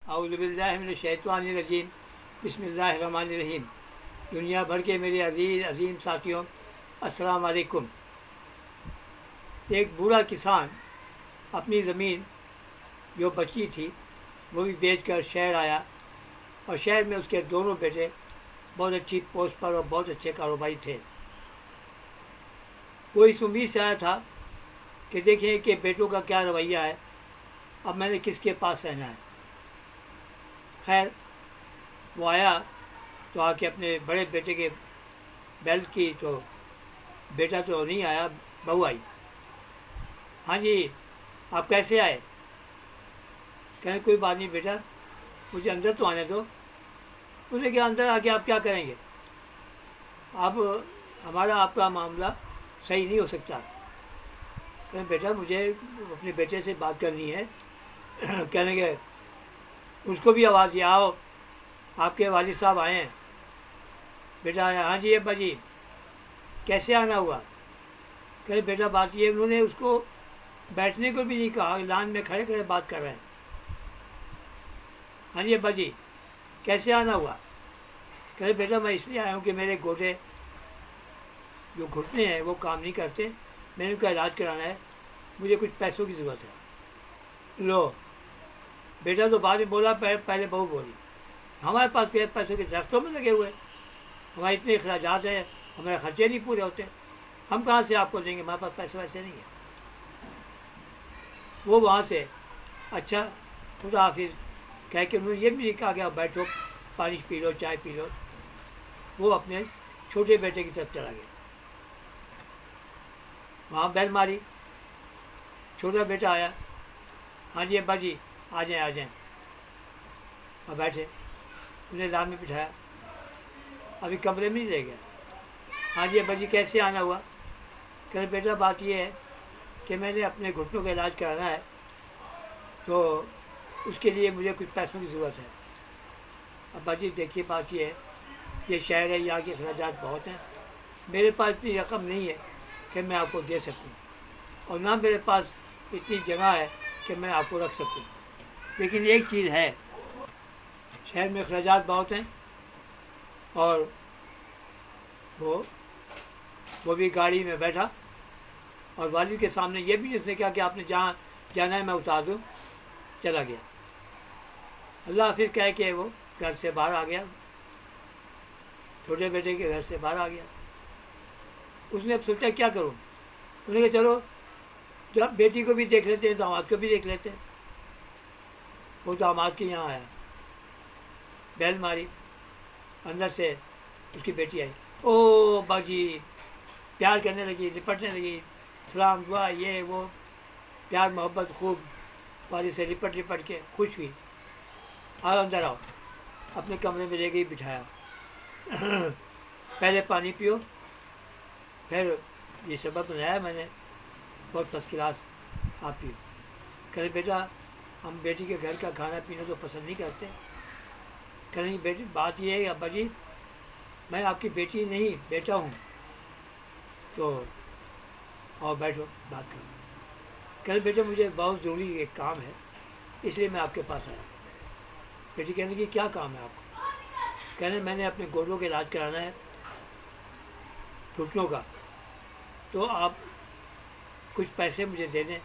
औज़ुबिल्लाहिमिनश्शैतानिर्रजीम बिस्मिल्लाहिर्रहमानिर्रहीम। दुनिया भर के मेरे अजीम साथियों, अस्सलाम वालेकुम। एक बूढ़ा किसान अपनी ज़मीन जो बची थी वो भी बेचकर शहर आया और शहर में उसके दोनों बेटे बहुत अच्छी पोस्ट पर और बहुत अच्छे कारोबारी थे। वो इस उम्मीद से आया था कि देखें कि बेटों का क्या रवैया है, अब मैंने किसके पास रहना है। खैर वो आया तो आके अपने बड़े बेटे के बेल की, तो बेटा तो नहीं आया, बहू आई। हाँ जी, आप कैसे आए? कहने कोई बात नहीं बेटा, मुझे अंदर तो आने दो। उसने कहा अंदर आके आप क्या करेंगे? अब हमारा आपका मामला सही नहीं हो सकता। कहने बेटा मुझे अपने बेटे से बात करनी है। कहने के उसको भी आवाज़ दिया, आओ आपके वालिद साहब आए हैं। बेटा आया, हाँ जी अब्बा जी, कैसे आना हुआ? कहने बेटा बात ये, उन्होंने उसको बैठने को भी नहीं कहा, लान में खड़े खड़े बात कर रहे हैं। हाँ जी अब्बा जी, कैसे आना हुआ? कहने बेटा मैं इसलिए आया हूँ कि मेरे गोटे जो घुटने हैं वो काम नहीं करते, मैंने उनका इलाज कराना है, मुझे कुछ पैसों की ज़रूरत है। लो बेटा तो बाद में बोला, पहले बहू बोली, हमारे पास पैसों के दरख्तों में लगे हुए, हमारे इतने अखराजात हैं, हमारे खर्चे नहीं पूरे होते, हम कहाँ से आपको देंगे, हमारे पास पैसे वैसे नहीं है। वो वहाँ से अच्छा खुदा हाफिज़ कह के उन्होंने ये भी नहीं कहा कि आप बैठो पानी पी लो, चाय पी लो। वो अपने छोटे बेटे की तरफ चला गया। वहाँ बैल मारी, छोटा बेटा आया, हाँ जी अब्बा जी आ जाएं। और बैठे, उन्हें लान में बिठाया, अभी कमरे में नहीं ले गया। हाँ जी अब्बा जी कैसे आना हुआ? कहते बेटा बात ये है कि मैंने अपने घुटनों का इलाज कराना है, तो उसके लिए मुझे कुछ पैसों की ज़रूरत है। अब्बा जी देखिए बात ये है, ये शहर है, यहाँ के अखराजात बहुत हैं, मेरे पास इतनी रकम नहीं है कि मैं आपको दे सकूँ, और ना मेरे पास इतनी जगह है कि मैं आपको रख सकूँ। लेकिन एक चीज़ है, शहर में अखराजात बहुत हैं, और वो भी गाड़ी में बैठा और वालिद के सामने ये भी नहीं उसने कहा कि आपने जहाँ जाना है मैं उतार दूँ, चला गया। अल्लाह हाफिज़ कह के वो घर से बाहर आ गया, छोटे बेटे के घर से बाहर आ गया। उसने अब सोचा क्या करूँ? उसने कहा चलो जब बेटी को भी देख लेते हैं, दामाद को भी देख लेते हैं। वो दामाद के यहाँ आया, बैल मारी, अंदर से उसकी बेटी आई, ओ बाजी, प्यार करने लगी, लिपटने लगी, सलाम दुआ ये वो, प्यार मोहब्बत खूब, वाली से लिपट के खुश हुई। आओ अंदर आओ, अपने कमरे में ले गई, बिठाया। पहले पानी पियो, फिर ये शरबत बनाया मैंने, बहुत फर्स्ट क्लास, आप पियो। कहे बेटा हम बेटी के घर का खाना पीना तो पसंद नहीं करते। कहीं बेटी बात ये है अब्बा जी, मैं आपकी बेटी नहीं बेटा हूँ, तो और बैठो बात करो। कल बेटे मुझे बहुत ज़रूरी एक काम है, इसलिए मैं आपके पास आया। बेटी कहने लगी क्या काम है आपको? कहने मैंने अपने गोडों का इलाज कराना है, घुटनों का, तो आप कुछ पैसे मुझे दे दें,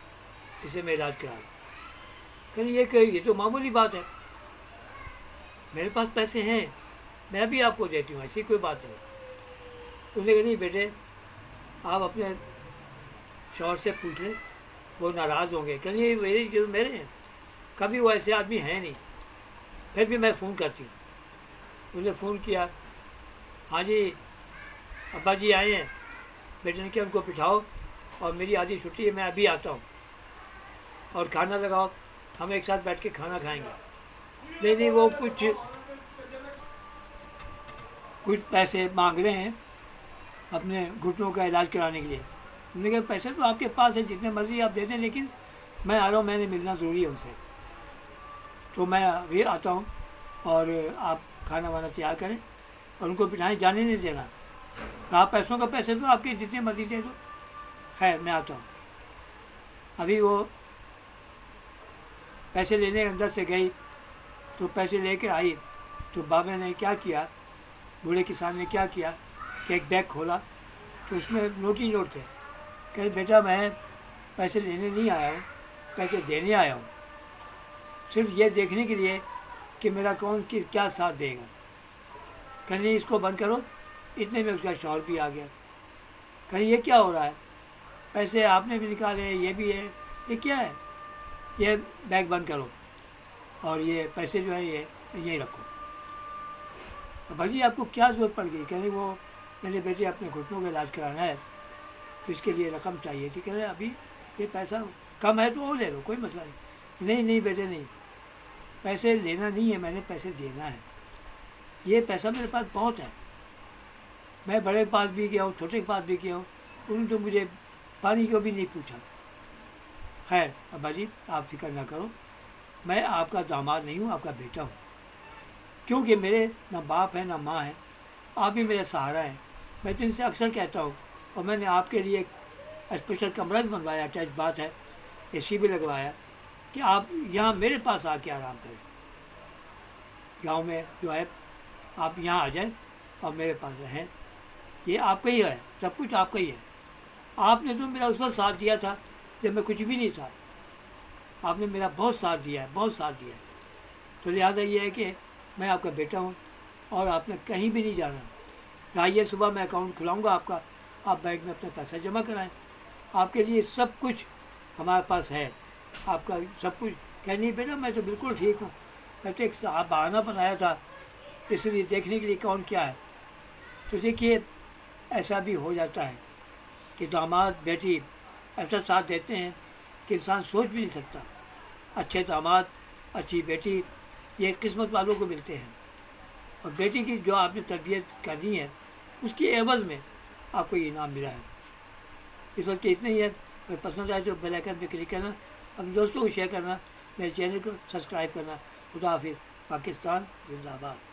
इसे मैं इलाज करा लूँ। कहने ये तो मामूली बात है, मेरे पास पैसे हैं, मैं भी आपको देती हूँ, ऐसी कोई बात नहीं। उसने कहा नहीं बेटे, आप अपने शौहर से पूछ लें, वो नाराज़ होंगे। कहने ये मेरे जो मेरे हैं, कभी वो ऐसे आदमी हैं नहीं, फिर भी मैं फ़ोन करती हूँ। उसने फ़ोन किया, हाँ जी अब्बा जी आए हैं। बेटे ने कहा उनको बिठाओ और मेरी आधी छुट्टी है, मैं अभी आता हूँ, और खाना लगाओ, हम एक साथ बैठ के खाना खाएंगे। नहीं वो कुछ पैसे मांग रहे हैं अपने घुटनों का इलाज कराने के लिए। उन्होंने कहा पैसे तो आपके पास है, जितने मर्जी आप दे दें, लेकिन मैं आ रहा हूँ, मैंने मिलना ज़रूरी है उनसे, तो मैं अभी आता हूँ, और आप खाना वाना तैयार करें और उनको बिठाएं, जाने नहीं देना। आप पैसों का पैसे तो आपके जितने मर्जी दे दो। खैर मैं आता हूँ। अभी वो पैसे लेने अंदर से गई تو پیسے لے کے آئی تو بابا نے کیا کیا، بوڑھے کسان نے کیا کیا کہ ایک بیگ کھولا تو اس میں نوٹ ہی نوٹ تھے. کہ بیٹا میں پیسے لینے نہیں آیا ہوں، پیسے دینے آیا ہوں، صرف یہ دیکھنے کے لیے کہ میرا کون کیا ساتھ دے گا. کہیں اس کو بند کرو. اتنے میں اس کا شوہر بھی آ گیا. کہیں یہ کیا ہو رہا ہے، پیسے آپ نے بھی نکالے، یہ بھی ہے، یہ کیا ہے، یہ بیگ بند کرو اور یہ پیسے جو ہے یہ یہیں رکھو. بھائی آپ کو کیا ضرورت پڑ گئی؟ کہنے وہ میرے بیٹے اپنے گھٹنوں کا علاج کرانا ہے تو اس کے لیے رقم چاہیے تھی. کہہ رہے ابھی یہ پیسہ کم ہے تو وہ لے لو، کوئی مسئلہ نہیں. نہیں بیٹے نہیں، پیسے لینا نہیں ہے، میں نے پیسے دینا ہے. یہ پیسہ میرے پاس بہت ہے، میں بڑے کے پاس بھی گیا ہوں، چھوٹے کے پاس بھی گیا ہوں، انہوں نے تو مجھے پانی کو بھی نہیں پوچھا. خیر ابا جی آپ فکر نہ کرو، میں آپ کا داماد نہیں ہوں، آپ کا بیٹا ہوں. کیونکہ میرے نہ باپ ہے نہ ماں ہے، آپ بھی میرا سہارا ہے. میں تو ان سے اکثر کہتا ہوں، اور میں نے آپ کے لیے ایک اسپیشل کمرہ بھی بنوایا، اٹیچ باتھ ہے، اے سی بھی لگوایا کہ آپ یہاں میرے پاس آ کے آرام کریں. گاؤں میں جو ہے آپ یہاں آ جائیں اور میرے پاس رہیں. یہ آپ کا ہی ہے، سب کچھ آپ کا ہی ہے. آپ نے تو میرا اس وقت ساتھ دیا تھا جب میں کچھ بھی نہیں تھا. آپ نے میرا بہت ساتھ دیا ہے، بہت ساتھ دیا ہے. تو لہٰذا یہ ہے کہ میں آپ کا بیٹا ہوں اور آپ نے کہیں بھی نہیں جانا. آئیے صبح میں اکاؤنٹ کھلاؤں گا آپ کا، آپ بینک میں اپنا پیسہ جمع کرائیں. آپ کے لیے سب کچھ ہمارے پاس ہے، آپ کا سب کچھ. کہ نہیں بیٹا میں تو بالکل ٹھیک ہوں، میں تو ایک بہانہ بنایا تھا اس لیے دیکھنے کے لیے کون کیا ہے. تو دیکھیے ایسا بھی ہو جاتا ہے کہ داماد بیٹی ایسا ساتھ دیتے ہیں کہ انسان سوچ بھی نہیں سکتا. اچھے داماد اچھی بیٹی یہ قسمت والوں کو ملتے ہیں. اور بیٹی کی جو آپ نے تربیت کرنی ہے اس کی عوض میں آپ کو یہ انعام ملا ہے. اس وقت اتنا ہی ہے. اگر پسند آئے تو بیل آئکن پہ کلک کرنا، اپنے دوستوں کو شیئر کرنا، میرے چینل کو سبسکرائب کرنا. خدا حافظ. پاکستان زندہ باد.